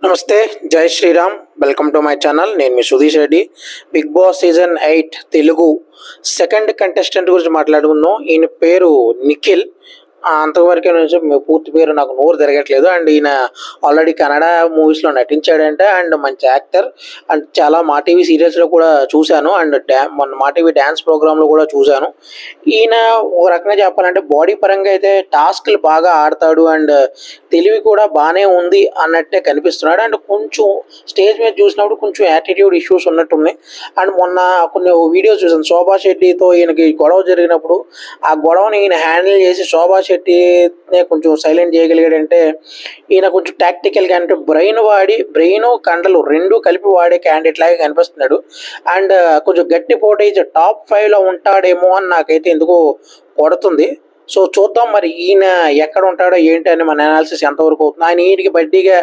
నమస్తే. Jai Shriram. Welcome to my channel. నేను మీ Sudheesh Reddy. 'Bigg Boss' season 8 Telugu second contestant గురించి మాట్లాడుకుందాం. ఈయన పేరు నిఖిల్. అంతవరకే నుంచి పూర్తి పేరు నాకు నోరు తిరగట్లేదు. అండ్ ఈయన ఆల్రెడీ కన్నడ మూవీస్‌లో నటించాడంట. అండ్ మంచి యాక్టర్. అండ్ చాలా మా టీవీ సీరియల్స్‌లో కూడా చూశాను. అండ్ మొన్న మా టీవీ డాన్స్ ప్రోగ్రామ్‌లో కూడా చూశాను. ఈయన ఒక రకంగా చెప్పాలంటే బాడీ పరంగా అయితే టాస్క్‌లు బాగా ఆడతాడు. అండ్ తెలివి కూడా బానే ఉంది అన్నట్టే కనిపిస్తున్నాడు. అండ్ కొంచెం స్టేజ్ మీద చూసినప్పుడు కొంచెం యాటిట్యూడ్ ఇష్యూస్ ఉన్నట్టున్నాయి. అండ్ మొన్న కొన్ని వీడియోస్ చూసాను. శోభా శెట్టితో ఈయనకి గొడవ జరిగినప్పుడు ఆ గొడవని ఈయన హ్యాండిల్ చేసి శోభా శెట్టిని కొంచెం సైలెంట్ చేయగలిగాడంటే ఈయన కొంచెం టాక్టికల్‌గా అంటే బ్రెయిను, కండలు 2 కలిపి వాడే క్యాండిడేట్ లాగా కనిపిస్తున్నాడు. అండ్ కొంచెం గట్టి పోటీకి టాప్ 5లో ఉంటాడేమో అని నాకైతే ఎందుకో కొడుతుంది. సో చూద్దాం మరి ఈయన ఎక్కడ ఉంటాడో ఏంటి అని మన అనాలిసిస్ ఎంతవరకు అవుతుంది. ఆయన ఈయనకి బడ్డీగా